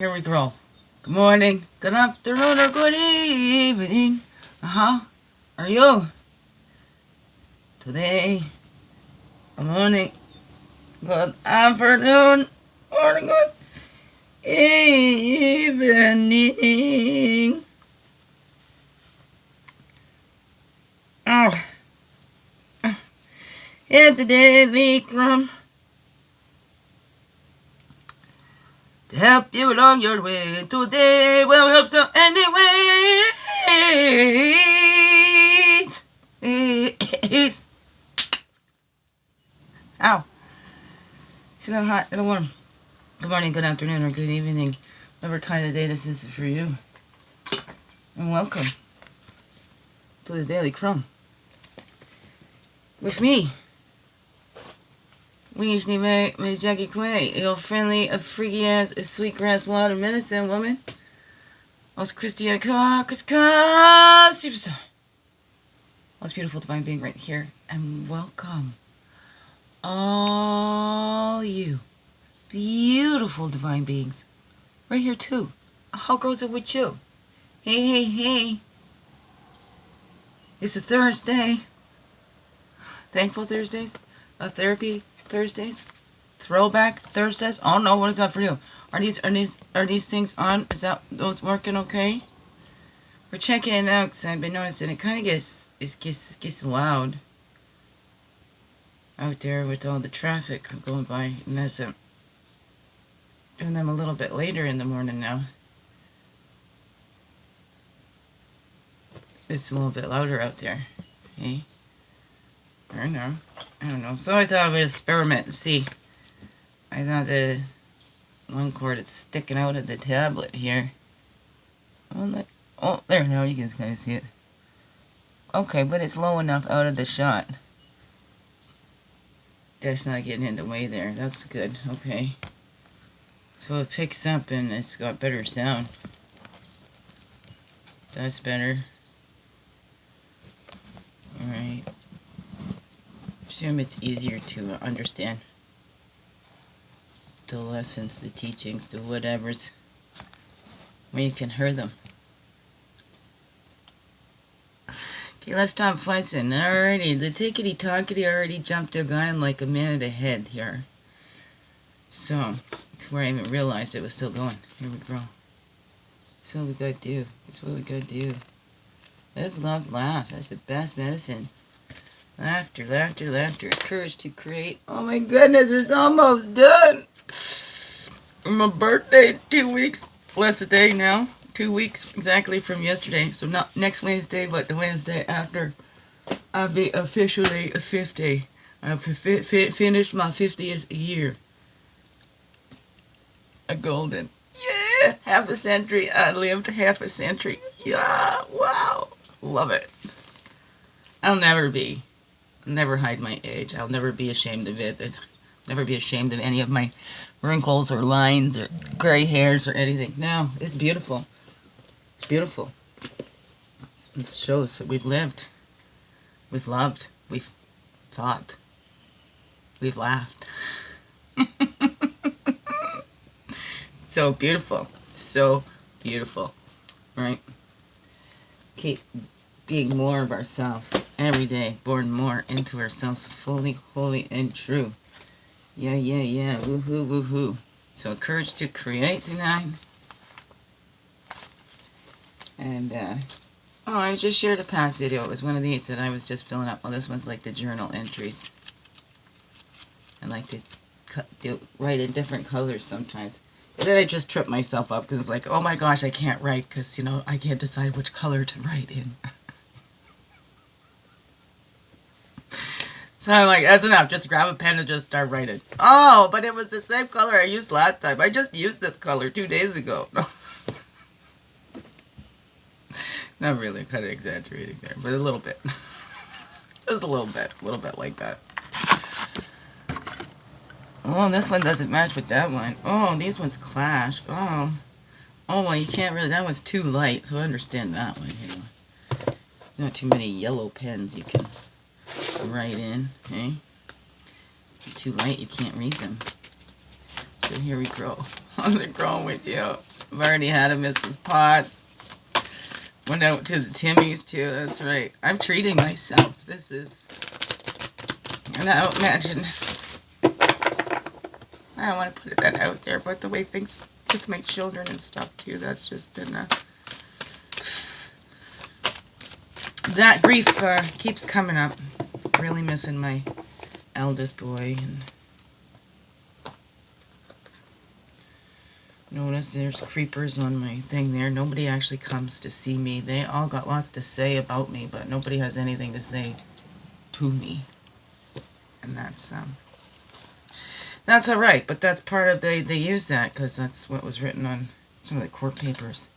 Here we go. Good morning, good afternoon, or good evening. How are you? Today, good morning, good afternoon, or good evening. Oh, hit the daily CRUMB to help you along your way. Today will help you anyway. Ow. It's a little hot, a little warm. Good morning, good afternoon, or good evening. Whatever time of the day this is for you. And welcome to the Daily CRUMB. With me, Louise L, Magick, your friendly, a freaky ass, a sweetgrass water medicine woman. Most Christian superstar. Most beautiful divine being right here. And welcome all you beautiful divine beings right here too. How goes it with you? Hey. It's a Thursday. Thankful Thursdays? Therapy Thursdays? Throwback Thursdays? Oh no, what is that for you? Are these things on? Is that those working okay? We're checking it out because I've been noticing it kind of gets loud out there with all the traffic going by, and that's it. And I'm a little bit later in the morning now. It's a little bit louder out there. Hey? I don't know. So I thought I would experiment and see. I thought the one cord is sticking out of the tablet here. Oh, there now you can kind of see it. Okay, but it's low enough out of the shot. That's not getting in the way there. That's good. Okay. So it picks up and it's got better sound. That's better. Alright. Assume it's easier to understand the lessons, the teachings, the whatevers, when you can hear them. Okay, let's stop fussing. Alrighty, the tickety-tockety already jumped a gun like a minute ahead here. So, before I even realized it was still going. Here we go. That's what we gotta do. That's what we gotta do. Live, love, laugh. That's the best medicine. Laughter. Courage to create. Oh my goodness, it's almost done. My birthday, 2 weeks. Less a day now. 2 weeks exactly from yesterday. So not next Wednesday, but the Wednesday after. I'll be officially 50. I've finished my 50th year. A golden. Yeah! Half a century. I lived half a century. Yeah! Wow! Love it. I'll never hide my age. I'll never be ashamed of it. I'll never be ashamed of any of my wrinkles or lines or gray hairs or anything. No, it's beautiful. It's beautiful. It shows that we've lived. We've loved. We've thought. We've laughed. So beautiful. So beautiful. Right? Keep being more of ourselves every day, born more into ourselves, fully, holy, and true. Yeah. Woohoo. So courage to create tonight. And I just shared a past video. It was one of these that I was just filling up. Well, this one's like the journal entries. I like to write in different colors sometimes. And then I just trip myself up because it's like, oh my gosh, I can't write because, I can't decide which color to write in. So I'm like, that's enough. Just grab a pen and just start writing. Oh, but it was the same color I used last time. I just used this color 2 days ago. Not really, kind of exaggerating there, but a little bit. Just a little bit like that. Oh, this one doesn't match with that one. Oh, these ones clash. Oh, well, you can't really, that one's too light, so I understand that one, Not too many yellow pens you can write in, okay? If they're too light, you can't read them. So here we grow. How's it growing with you? I've already had a Mrs. Potts. Went out to the Timmy's too, that's right. I'm treating myself. This is... And I don't imagine... I don't want to put that out there, but the way things with my children and stuff too, that's just been that grief keeps coming up. Really missing my eldest boy. And notice there's creepers on my thing there. Nobody actually comes to see me. They all got lots to say about me, but nobody has anything to say to me. And that's all right, but that's part of, they use that because that's what was written on some of the court papers.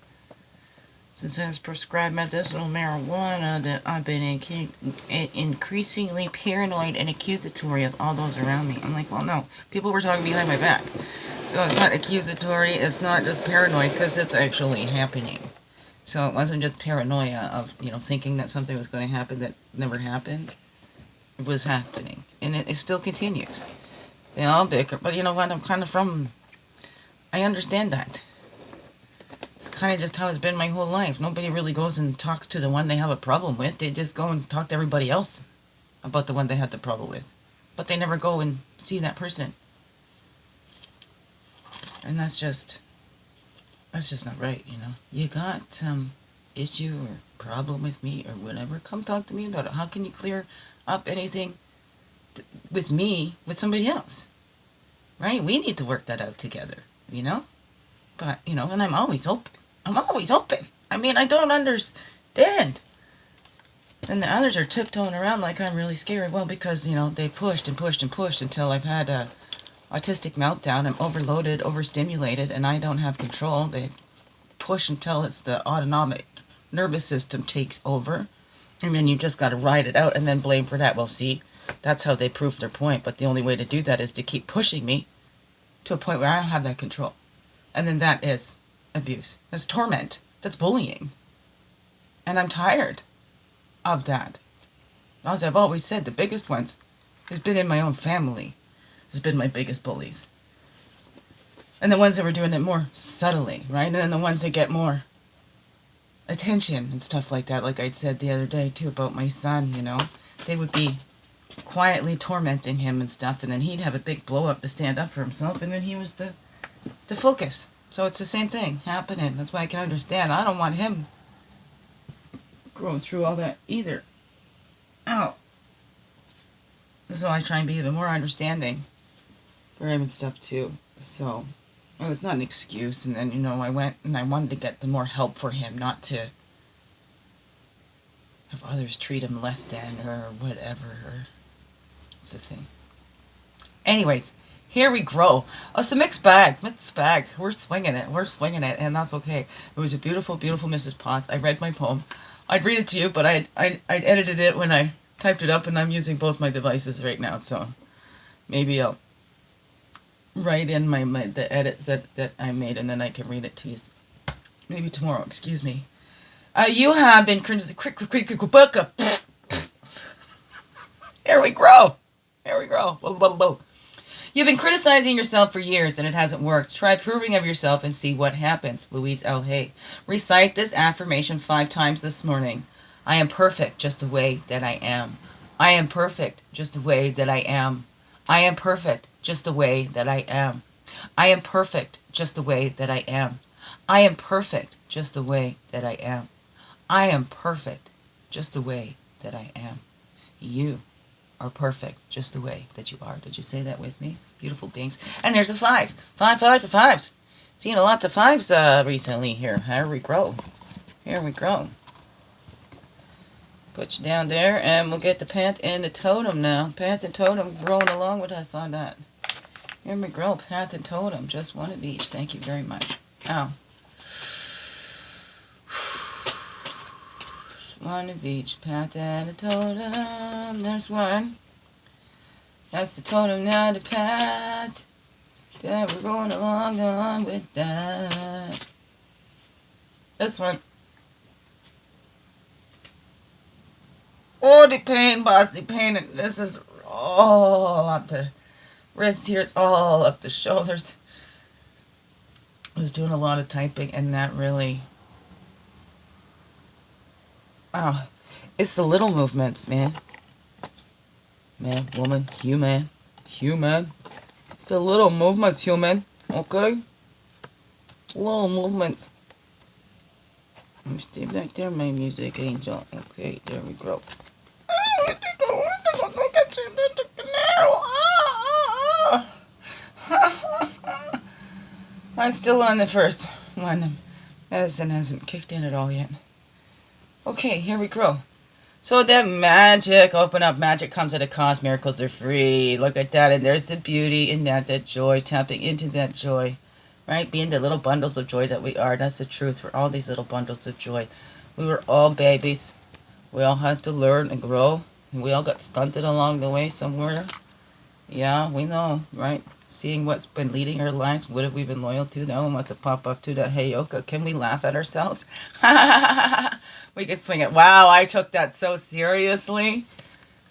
Since I was prescribed medicinal marijuana, that I've been increasingly paranoid and accusatory of all those around me. I'm like, well, no, people were talking behind my back. So it's not accusatory, it's not just paranoid, because it's actually happening. So it wasn't just paranoia of, thinking that something was going to happen that never happened. It was happening, and it still continues. They all bicker, but you know what, I understand that. It's kind of just how it's been my whole life. Nobody really goes and talks to the one they have a problem with. They just go and talk to everybody else about the one they had the problem with. But they never go and see that person. And that's just not right, You got some issue or problem with me or whatever, come talk to me about it. How can you clear up anything with me, with somebody else? Right? We need to work that out together, But, and I'm always open. I mean, I don't understand. And the others are tiptoeing around like I'm really scary. Well, because, they pushed and pushed and pushed until I've had a autistic meltdown. I'm overloaded, overstimulated, and I don't have control. They push until it's the autonomic nervous system takes over. And then you just got to ride it out and then blame for that. Well, see, that's how they prove their point. But the only way to do that is to keep pushing me to a point where I don't have that control. And then that is abuse. That's torment. That's bullying. And I'm tired of that. As I've always said, the biggest ones has been in my own family. Has been my biggest bullies. And the ones that were doing it more subtly, right? And then the ones that get more attention and stuff like that. Like I'd said the other day, too, about my son, They would be quietly tormenting him and stuff. And then he'd have a big blow-up to stand up for himself. And then he was the focus. So it's the same thing happening. That's why I can understand. I don't want him going through all that either. Ow. So I try and be even more understanding for him and stuff too. So it was not an excuse. And then, I went and I wanted to get the more help for him, not to have others treat him less than or whatever. It's the thing. Anyways. Here we grow. Oh, it's a mixed bag. We're swinging it, and that's okay. It was a beautiful, beautiful Mrs. Potts. I read my poem. I'd read it to you, but I edited it when I typed it up, and I'm using both my devices right now, so maybe I'll write in the edits that I made, and then I can read it to you. Maybe tomorrow, excuse me. You have been... Here we grow. Whoa. You've been criticizing yourself for years and it hasn't worked. Try proving of yourself and see what happens. Louise L. Recite this affirmation 5 times this morning. I am perfect just the way that I am. I am perfect just the way that I am. I am perfect just the way that I am. I am perfect just the way that I am. I am perfect just the way that I am. I am perfect just the way that I am. You are perfect just the way that you are. Did you say that with me? Beautiful beings. And there's a 5. 5 for 5s. Seeing lots of 5s recently here. Here we grow. Put you down there and we'll get the Pant and the Totem now. Pant and Totem growing along with us on that. Here we grow. Pant and Totem. Just one of each. Thank you very much. Ow. One of each, Pant and a Totem. There's one. That's the Totem now, the Pant. Yeah, we're going along on with that. This one. Oh, the pain, boss, the pain. This is all up the wrists here. It's all up the shoulders. I was doing a lot of typing, and that really... Oh, it's the little movements, man. Man, woman, human. Human. It's the little movements, human. Okay? Little movements. Let me stay back there, my music angel. Okay, there we go. I'm still on the first one. Medicine hasn't kicked in at all yet. Okay, here we go. So that magic, open up, magic comes at a cost, miracles are free. Look at that, and there's the beauty in that joy, tapping into that joy, right? Being the little bundles of joy that we are. That's the truth. We're all these little bundles of joy. We were all babies. We all had to learn and grow. And we all got stunted along the way somewhere. Yeah, we know, right? Seeing what's been leading our lives. What have we been loyal to? No one wants to pop up to that Heyokah. Can we laugh at ourselves? We can swing it. Wow, I took that so seriously.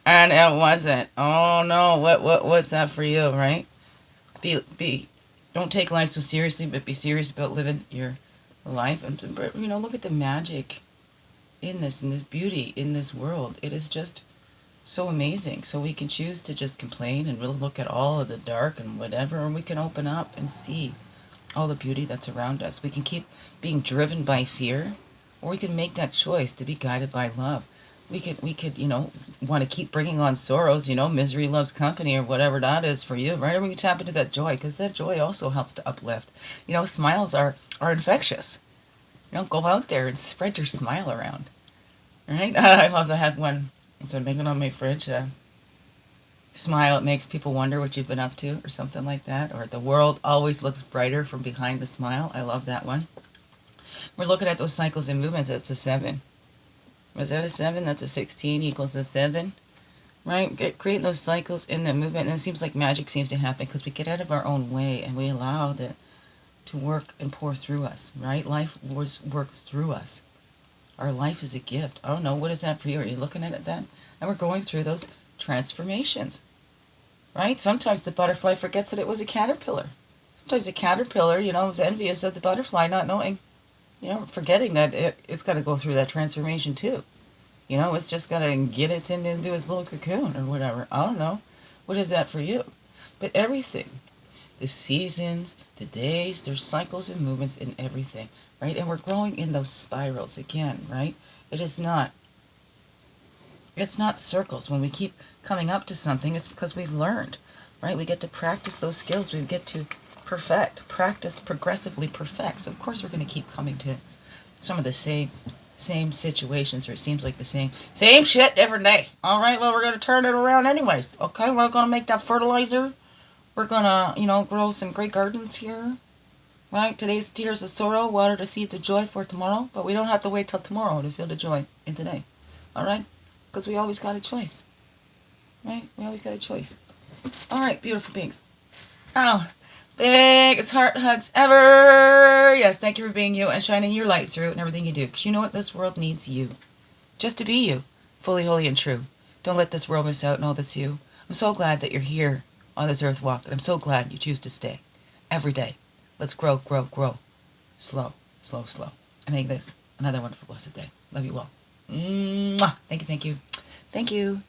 And it wasn't. Oh no, what was that for you, right? Don't take life so seriously, but be serious about living your life. And, you know, look at the magic in this beauty in this world. It is just so amazing. So we can choose to just complain and really look at all of the dark and whatever, or we can open up and see all the beauty that's around us. We can keep being driven by fear, or we can make that choice to be guided by love. We could, you know, want to keep bringing on sorrows, you know, misery loves company, or whatever that is for you, right? Or we can tap into that joy, because that joy also helps to uplift. You know, smiles are infectious. You know, go out there and spread your smile around, right? I love to have one. So I'm making on my fridge. Smile, it makes people wonder what you've been up to, or something like that. Or the world always looks brighter from behind the smile. I love that one. We're looking at those cycles and movements. That's a 7. Was that a 7? That's a 16 equals a 7. Right? Creating those cycles in the movement. And it seems like magic seems to happen because we get out of our own way and we allow that to work and pour through us. Right? Life works through us. Our life is a gift. I don't know. What is that for you? Are you looking at it then? And we're going through those transformations. Right? Sometimes the butterfly forgets that it was a caterpillar. Sometimes a caterpillar, you know, is envious of the butterfly, not knowing, you know, forgetting that it's got to go through that transformation too. You know, it's just got to get it into its little cocoon or whatever. I don't know. What is that for you? But everything, the seasons, the days, there's cycles and movements in everything. Right? And we're growing in those spirals again, right? It's not circles. When we keep coming up to something, it's because we've learned, right? We get to practice those skills. We get to practice, progressively perfect. So of course we're going to keep coming to some of the same situations, or it seems like the same shit, different day. All right, well, we're going to turn it around anyways. Okay, we're going to make that fertilizer. We're going to, you know, grow some great gardens here. Right? Today's tears of sorrow, water the seeds of joy for tomorrow. But we don't have to wait till tomorrow to feel the joy in today. Alright? Because we always got a choice. Right? We always got a choice. Alright, beautiful beings. Oh, biggest heart hugs ever. Yes, thank you for being you and shining your light through and everything you do. Because you know what? This world needs you. Just to be you. Fully, holy, and true. Don't let this world miss out on all that's you. I'm so glad that you're here on this earth walk. And I'm so glad you choose to stay. Every day. Let's grow, grow, grow. Slow, slow, slow. And make this another wonderful, blessed day. Love you all. Mwah. Thank you, thank you. Thank you.